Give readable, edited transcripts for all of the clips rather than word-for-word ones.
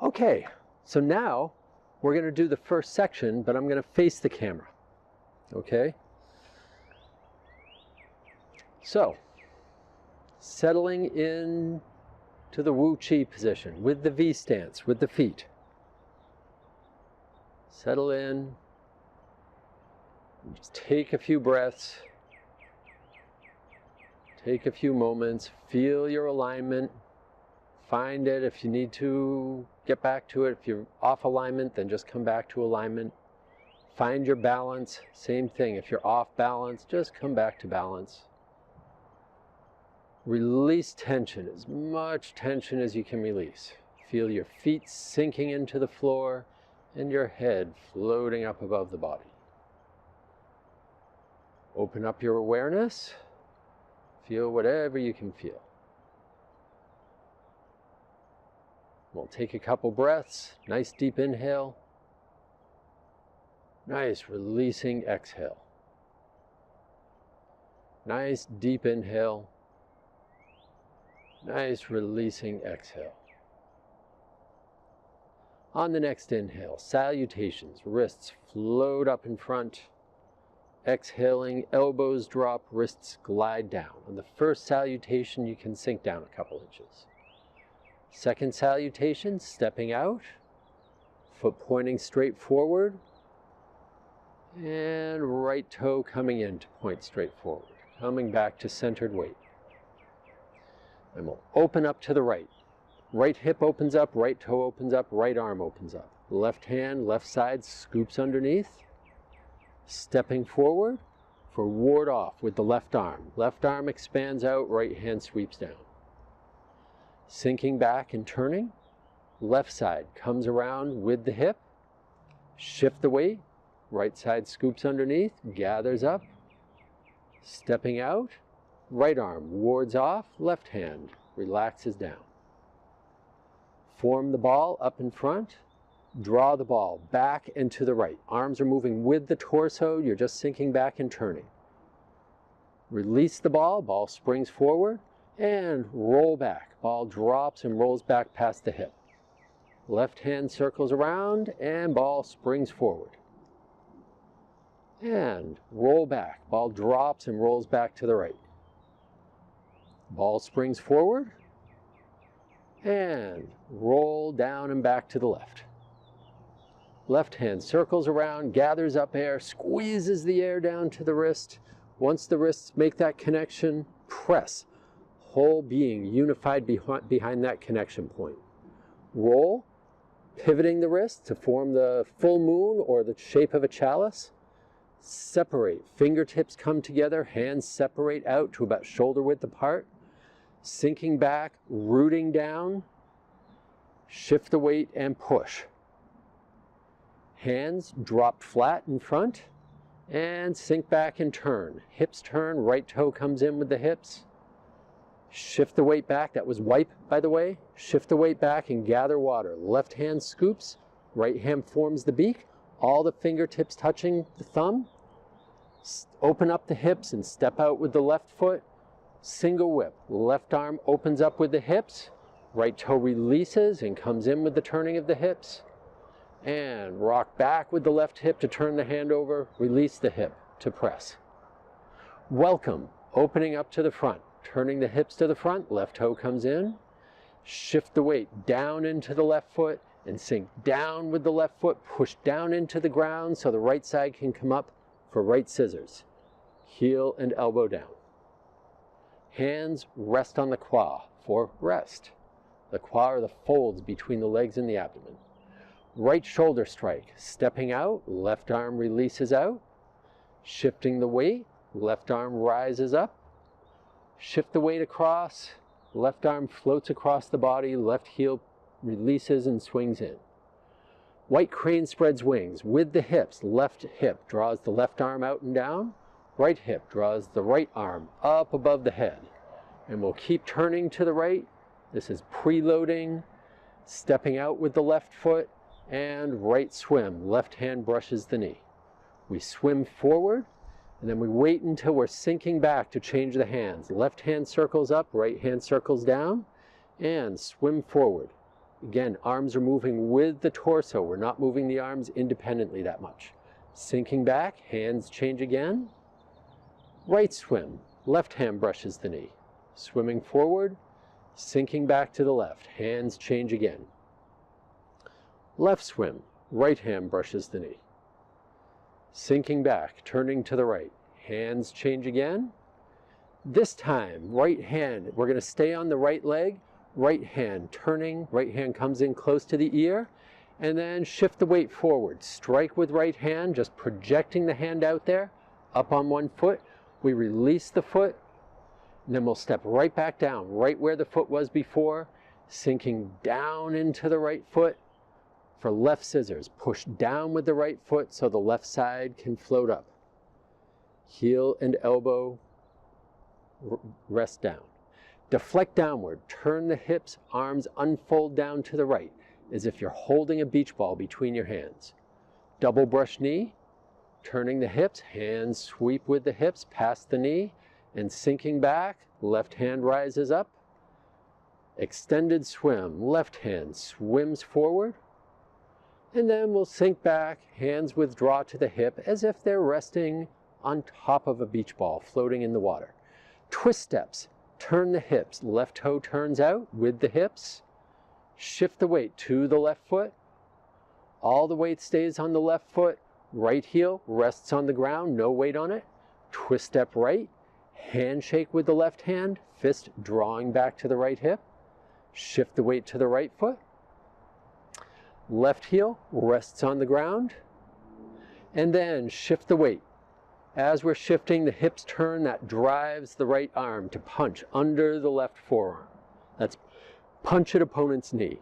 Okay, so now we're going to do the first section, but I'm going to face the camera. Okay? So, settling in to the Wu Chi position with the V stance, with the feet. Settle in. Just take a few breaths. Take a few moments. Feel your alignment. Find it. If you need to, get back to it. If you're off alignment, then just come back to alignment. Find your balance. Same thing. If you're off balance, just come back to balance. Release tension, as much tension as you can release. Feel your feet sinking into the floor and your head floating up above the body. Open up your awareness. Feel whatever you can feel. We'll take a couple breaths. Nice deep inhale. Nice releasing exhale. Nice deep inhale. Nice releasing exhale. On the next inhale, salutations, wrists float up in front. Exhaling, elbows drop, wrists glide down. On the first salutation, you can sink down a couple inches. Second salutation, stepping out, foot pointing straight forward, and right toe coming in to point straight forward, coming back to centered weight. And we'll open up to the right. Right hip opens up, right toe opens up, right arm opens up. Left hand, left side scoops underneath. Stepping forward for ward off with the left arm. Left arm expands out, right hand sweeps down. Sinking back and turning. Left side comes around with the hip. Shift the weight. Right side scoops underneath, gathers up. Stepping out. Right arm wards off, left hand relaxes down. Form the ball up in front, draw the ball back and to the right. Arms are moving with the torso, you're just sinking back and turning. Release the ball, ball springs forward, and roll back. Ball drops and rolls back past the hip. Left hand circles around and ball springs forward. And roll back, ball drops and rolls back to the right. Ball springs forward and roll down and back to the left. Left hand circles around, gathers up air, squeezes the air down to the wrist. Once the wrists make that connection, press. Whole being unified behind that connection point. Roll, pivoting the wrist to form the full moon or the shape of a chalice. Separate, fingertips come together, hands separate out to about shoulder width apart. Sinking back, rooting down, shift the weight and push. Hands dropped flat in front and sink back and turn. Hips turn, right toe comes in with the hips. Shift the weight back, that was wipe by the way. Shift the weight back and gather water. Left hand scoops, right hand forms the beak, all the fingertips touching the thumb. Open up the hips and step out with the left foot. Single whip, left arm opens up with the hips, right toe releases and comes in with the turning of the hips, and rock back with the left hip to turn the hand over, release the hip to press. Welcome, opening up to the front, turning the hips to the front, left toe comes in, shift the weight down into the left foot and sink down with the left foot, push down into the ground so the right side can come up for right scissors, heel and elbow down. Hands rest on the qua for rest. The qua are the folds between the legs and the abdomen. Right shoulder strike, stepping out, left arm releases out. Shifting the weight, left arm rises up. Shift the weight across, left arm floats across the body, left heel releases and swings in. White crane spreads wings with the hips. Left hip draws the left arm out and down. Right hip draws the right arm up above the head. And we'll keep turning to the right. This is preloading, stepping out with the left foot, and right swim. Left hand brushes the knee. We swim forward, and then we wait until we're sinking back to change the hands. Left hand circles up, right hand circles down, and swim forward. Again, arms are moving with the torso. We're not moving the arms independently that much. Sinking back, hands change again. Right swim, left hand brushes the knee. Swimming forward, sinking back to the left, hands change again. Left swim, right hand brushes the knee. Sinking back, turning to the right, hands change again. This time, right hand, we're going to stay on the right leg, right hand turning, right hand comes in close to the ear, and then shift the weight forward. Strike with right hand, just projecting the hand out there, up on one foot. We release the foot, and then we'll step right back down, right where the foot was before, sinking down into the right foot. For left scissors, push down with the right foot so the left side can float up. Heel and elbow rest down. Deflect downward, turn the hips, arms unfold down to the right, as if you're holding a beach ball between your hands. Double brush knee, turning the hips, hands sweep with the hips past the knee, and sinking back, left hand rises up. Extended swim, left hand swims forward, and then we'll sink back, hands withdraw to the hip as if they're resting on top of a beach ball floating in the water. Twist steps, turn the hips, left toe turns out with the hips, shift the weight to the left foot, all the weight stays on the left foot, right heel rests on the ground, no weight on it, twist step right, handshake with the left hand, fist drawing back to the right hip, shift the weight to the right foot, left heel rests on the ground, and then shift the weight. As we're shifting, the hips turn, that drives the right arm to punch under the left forearm. That's punch at opponent's knee.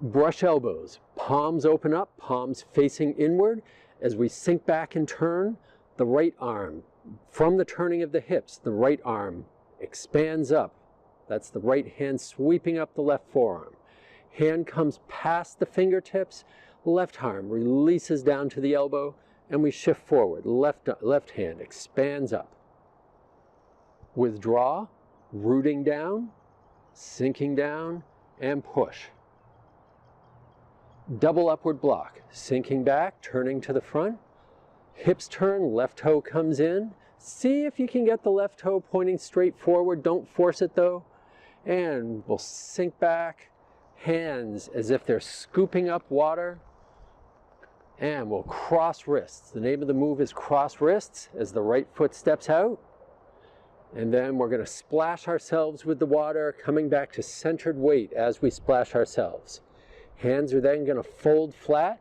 Brush elbows, palms open up, palms facing inward. As we sink back and turn, the right arm, from the turning of the hips, the right arm expands up. That's the right hand sweeping up the left forearm. Hand comes past the fingertips, left arm releases down to the elbow, and we shift forward. Left hand expands up. Withdraw, rooting down, sinking down, and push. Double upward block, sinking back, turning to the front. Hips turn, left toe comes in. See if you can get the left toe pointing straight forward. Don't force it though. And we'll sink back, hands as if they're scooping up water. And we'll cross wrists. The name of the move is cross wrists as the right foot steps out. And then we're going to splash ourselves with the water, coming back to centered weight as we splash ourselves. Hands are then going to fold flat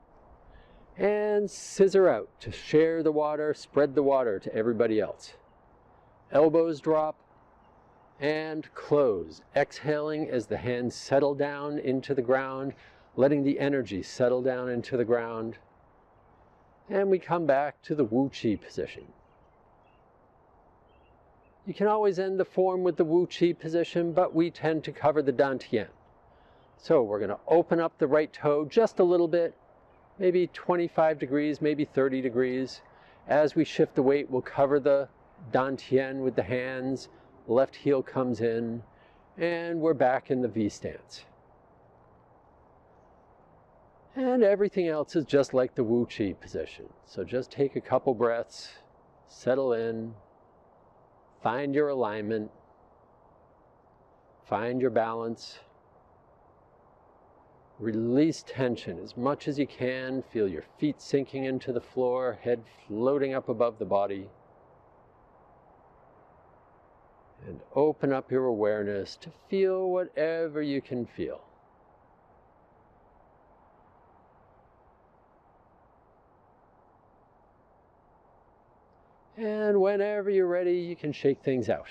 and scissor out to share the water, spread the water to everybody else. Elbows drop and close. Exhaling as the hands settle down into the ground, letting the energy settle down into the ground. And we come back to the Wu Chi position. You can always end the form with the Wu Chi position, but we tend to cover the Dantian. So we're going to open up the right toe just a little bit, maybe 25 degrees, maybe 30 degrees. As we shift the weight, we'll cover the Dantian with the hands. Left heel comes in, and we're back in the V stance. And everything else is just like the Wu Chi position. So just take a couple breaths, settle in, find your alignment, find your balance, release tension as much as you can, feel your feet sinking into the floor, head floating up above the body, and open up your awareness to feel whatever you can feel. And whenever you're ready, you can shake things out.